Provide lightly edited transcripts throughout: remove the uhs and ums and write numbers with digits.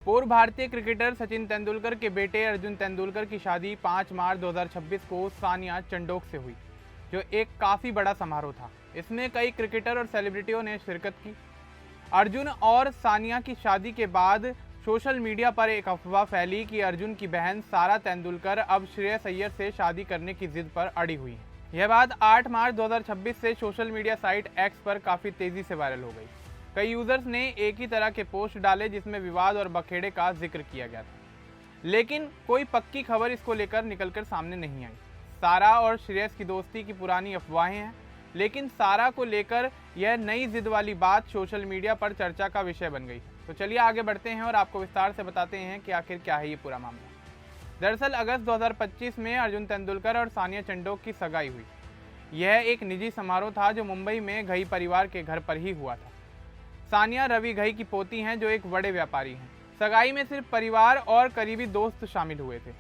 पूर्व भारतीय क्रिकेटर सचिन तेंदुलकर के बेटे अर्जुन तेंदुलकर की शादी 5 मार्च 2026 को सानिया चंडोक से हुई, जो एक काफ़ी बड़ा समारोह था। इसमें कई क्रिकेटर और सेलिब्रिटियों ने शिरकत की। अर्जुन और सानिया की शादी के बाद सोशल मीडिया पर एक अफवाह फैली कि अर्जुन की बहन सारा तेंदुलकर अब श्रेयस अय्यर से शादी करने की जिद पर अड़ी हुई है। यह बात 8 मार्च 2026 से सोशल मीडिया साइट एक्स पर काफ़ी तेज़ी से वायरल हो गई। कई यूजर्स ने एक ही तरह के पोस्ट डाले जिसमें विवाद और बखेड़े का जिक्र किया गया था, लेकिन कोई पक्की खबर इसको लेकर निकलकर सामने नहीं आई। सारा और श्रेयस की दोस्ती की पुरानी अफवाहें हैं, लेकिन सारा को लेकर यह नई जिद वाली बात सोशल मीडिया पर चर्चा का विषय बन गई है। तो चलिए आगे बढ़ते हैं और आपको विस्तार से बताते हैं कि आखिर क्या है ये पूरा मामला। दरअसल अगस्त 2025 में अर्जुन तेंदुलकर और सानिया चंडोक की सगाई हुई। यह एक निजी समारोह था जो मुंबई में घई परिवार के घर पर ही हुआ था। सानिया रवि घई की पोती हैं, जो एक बड़े व्यापारी हैं। सगाई में सिर्फ परिवार और करीबी दोस्त शामिल हुए थे।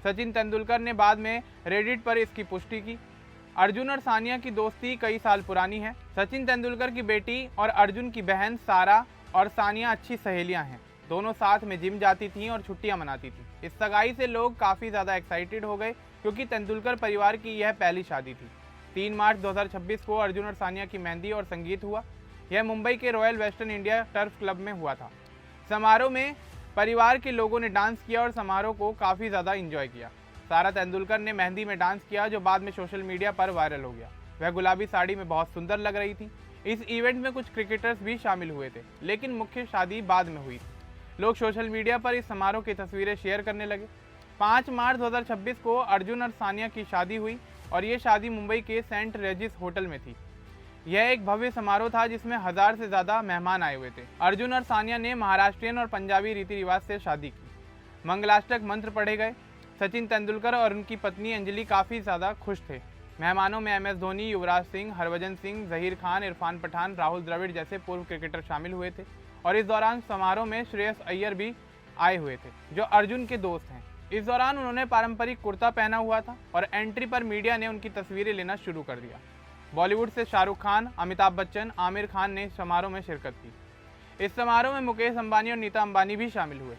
सचिन तेंदुलकर ने बाद में रेडिट पर इसकी पुष्टि की। अर्जुन और सानिया की दोस्ती कई साल पुरानी है। सचिन तेंदुलकर की बेटी और अर्जुन की बहन सारा और सानिया अच्छी सहेलियां हैं। दोनों साथ में जिम जाती थीं और छुट्टियां मनाती थीं। इस सगाई से लोग काफ़ी ज़्यादा एक्साइटेड हो गए, क्योंकि तेंदुलकर परिवार की यह पहली शादी थी। 3 मार्च 2026 को अर्जुन और सानिया की मेहंदी और संगीत हुआ। यह मुंबई के royal western India turf club में हुआ था। समारोह में परिवार के लोगों ने डांस किया और समारोह को काफ़ी ज़्यादा एंजॉय किया। सारा तेंदुलकर ने मेहंदी में डांस किया, जो बाद में सोशल मीडिया पर वायरल हो गया। वह गुलाबी साड़ी में बहुत सुंदर लग रही थी। इस इवेंट में कुछ क्रिकेटर्स भी शामिल हुए थे, लेकिन मुख्य शादी बाद में हुई थी। लोग सोशल मीडिया पर इस समारोह की तस्वीरें शेयर करने लगे। 5 मार्च 2026 को अर्जुन और सानिया की शादी हुई और ये शादी मुंबई के सेंट रेजिस होटल में थी। यह एक भव्य समारोह था जिसमें 1000 से ज़्यादा मेहमान आए हुए थे। अर्जुन और सानिया ने महाराष्ट्रियन और पंजाबी रीति रिवाज से शादी की। मंगलाष्टक मंत्र पढ़े गए। सचिन तेंदुलकर और उनकी पत्नी अंजलि काफ़ी ज़्यादा खुश थे। मेहमानों में MS धोनी, युवराज सिंह, हरभजन सिंह, जहीर खान, इरफान पठान, राहुल द्रविड़ जैसे पूर्व क्रिकेटर शामिल हुए थे। और इस दौरान समारोह में श्रेयस अय्यर भी आए हुए थे, जो अर्जुन के दोस्त हैं। इस दौरान उन्होंने पारंपरिक कुर्ता पहना हुआ था और एंट्री पर मीडिया ने उनकी तस्वीरें लेना शुरू कर दिया। बॉलीवुड से शाहरुख खान, अमिताभ बच्चन, आमिर खान ने समारोह में शिरकत की। इस समारोह में मुकेश अंबानी और नीता अंबानी भी शामिल हुए।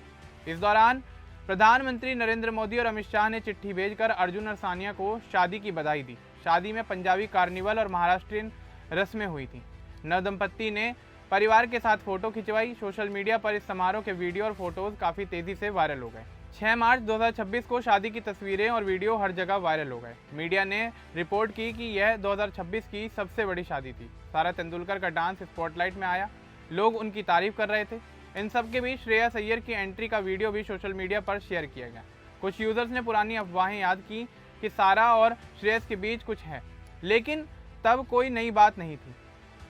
इस दौरान प्रधानमंत्री नरेंद्र मोदी और अमित शाह ने चिट्ठी भेजकर अर्जुन और सानिया को शादी की बधाई दी। शादी में पंजाबी कार्निवल और महाराष्ट्रियन रस्में हुई थी। नवदंपति ने परिवार के साथ फोटो खिंचवाई। सोशल मीडिया पर इस समारोह के वीडियो और फोटोज काफ़ी तेज़ी से वायरल हो गए। 6 मार्च 2026 को शादी की तस्वीरें और वीडियो हर जगह वायरल हो गए। मीडिया ने रिपोर्ट की कि यह 2026 की सबसे बड़ी शादी थी। सारा तेंदुलकर का डांस स्पॉटलाइट में आया। लोग उनकी तारीफ कर रहे थे। इन सब के बीच श्रेयस अय्यर की एंट्री का वीडियो भी सोशल मीडिया पर शेयर किया गया। कुछ यूजर्स ने पुरानी अफवाहें याद की कि सारा और श्रेयस के बीच कुछ है, लेकिन तब कोई नई बात नहीं थी।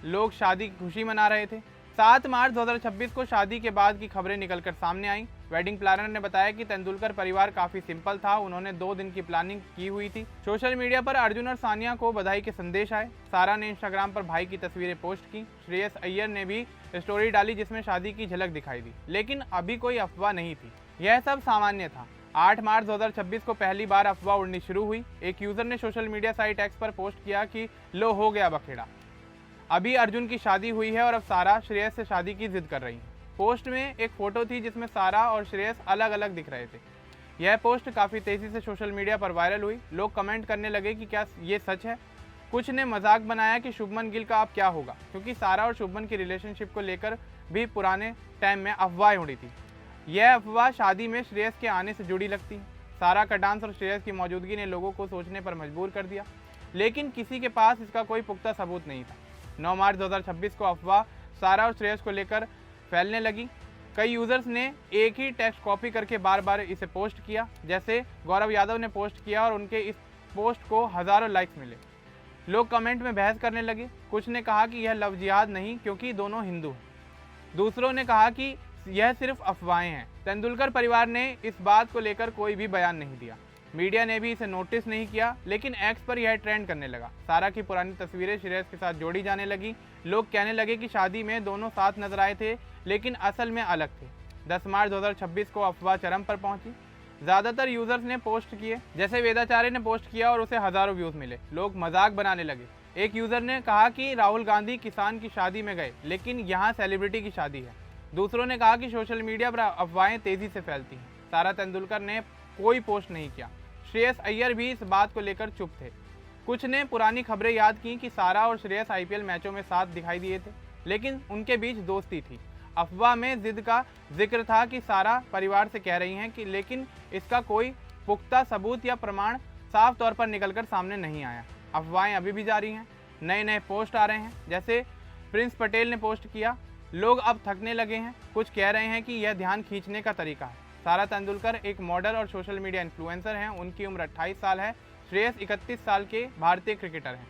लोग शादी की खुशी मना रहे थे। 7 मार्च 2026 को शादी के बाद की खबरें निकलकर सामने आईं। वेडिंग प्लानर ने बताया कि तेंदुलकर परिवार काफ़ी सिंपल था। उन्होंने 2 दिन की प्लानिंग की हुई थी। सोशल मीडिया पर अर्जुन और सानिया को बधाई के संदेश आए। सारा ने इंस्टाग्राम पर भाई की तस्वीरें पोस्ट की। श्रेयस अय्यर ने भी स्टोरी डाली जिसमें शादी की झलक दिखाई दी, लेकिन अभी कोई अफवाह नहीं थी। यह सब सामान्य था। 8 मार्च 2026 को पहली बार अफवाह उड़नी शुरू हुई। एक यूज़र ने सोशल मीडिया साइट एक्स पर पोस्ट किया कि लो हो गया बखेड़ा, अभी अर्जुन की शादी हुई है और अब सारा श्रेयस से शादी की जिद कर रही है। पोस्ट में एक फ़ोटो थी जिसमें सारा और श्रेयस अलग अलग दिख रहे थे। यह पोस्ट काफ़ी तेज़ी से सोशल मीडिया पर वायरल हुई। लोग कमेंट करने लगे कि क्या ये सच है। कुछ ने मजाक बनाया कि शुभमन गिल का अब क्या होगा, क्योंकि सारा और शुभमन की रिलेशनशिप को लेकर भी पुराने टाइम में अफवाहें उड़ी थी। यह अफवाह शादी में श्रेयस के आने से जुड़ी लगती है। सारा का डांस और श्रेयस की मौजूदगी ने लोगों को सोचने पर मजबूर कर दिया, लेकिन किसी के पास इसका कोई पुख्ता सबूत नहीं था। 9 मार्च 2026 को अफवाह सारा और श्रेयस को लेकर फैलने लगी। कई यूज़र्स ने एक ही टेक्स्ट कॉपी करके बार बार इसे पोस्ट किया, जैसे गौरव यादव ने पोस्ट किया और उनके इस पोस्ट को हज़ारों लाइक्स मिले। लोग कमेंट में बहस करने लगे। कुछ ने कहा कि यह लव जिहाद नहीं, क्योंकि दोनों हिंदू हैं। दूसरों ने कहा कि यह सिर्फ अफवाहें हैं। तेंदुलकर परिवार ने इस बात को लेकर कोई भी बयान नहीं दिया। मीडिया ने भी इसे नोटिस नहीं किया, लेकिन एक्स पर यह ट्रेंड करने लगा। सारा की पुरानी तस्वीरें श्रेयस के साथ जोड़ी जाने लगी। लोग कहने लगे कि शादी में दोनों साथ नजर आए थे, लेकिन असल में अलग थे। 10 मार्च 2026 को अफवाह चरम पर पहुंची। ज़्यादातर यूजर्स ने पोस्ट किए, जैसे वेदाचार्य ने पोस्ट किया और उसे हज़ारों व्यूज़ मिले। लोग मजाक बनाने लगे। एक यूज़र ने कहा कि राहुल गांधी किसान की शादी में गए, लेकिन यहाँ सेलिब्रिटी की शादी है। दूसरों ने कहा कि सोशल मीडिया पर अफवाहें तेजी से फैलती हैं। सारा तेंदुलकर ने कोई पोस्ट नहीं किया। श्रेयस अय्यर भी इस बात को लेकर चुप थे। कुछ ने पुरानी खबरें याद की कि सारा और श्रेयस आईपीएल मैचों में साथ दिखाई दिए थे, लेकिन उनके बीच दोस्ती थी। अफवाह में जिद का जिक्र था कि सारा परिवार से कह रही हैं कि, लेकिन इसका कोई पुख्ता सबूत या प्रमाण साफ तौर पर निकलकर सामने नहीं आया। अफवाहें अभी भी जारी हैं, नए नए पोस्ट आ रहे हैं। जैसे प्रिंस पटेल ने पोस्ट किया, लोग अब थकने लगे हैं, कुछ कह रहे हैं कि यह ध्यान खींचने का तरीका है। सारा तेंदुलकर एक मॉडल और सोशल मीडिया इन्फ्लुएंसर हैं। उनकी उम्र 28 साल है। श्रेयस 31 साल के भारतीय क्रिकेटर हैं।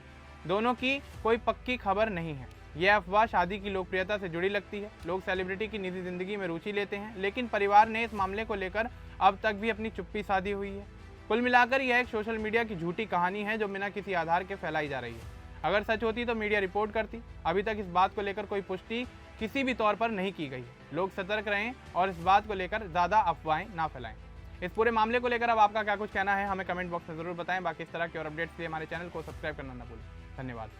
दोनों की कोई पक्की खबर नहीं है। यह अफवाह शादी की लोकप्रियता से जुड़ी लगती है। लोग सेलिब्रिटी की निजी जिंदगी में रुचि लेते हैं, लेकिन परिवार ने इस मामले को लेकर अब तक भी अपनी चुप्पी साधी हुई है। कुल मिलाकर यह एक सोशल मीडिया की झूठी कहानी है जो बिना किसी आधार के फैलाई जा रही है। अगर सच होती तो मीडिया रिपोर्ट करती। अभी तक इस बात को लेकर कोई पुष्टि किसी भी तौर पर नहीं की गई है। लोग सतर्क रहें और इस बात को लेकर ज़्यादा अफवाहें ना फैलाएं। इस पूरे मामले को लेकर अब आपका क्या कुछ कहना है, हमें कमेंट बॉक्स में ज़रूर बताएं। बाकी इस तरह के और अपडेट्स के लिए हमारे चैनल को सब्सक्राइब करना ना भूलें। धन्यवाद।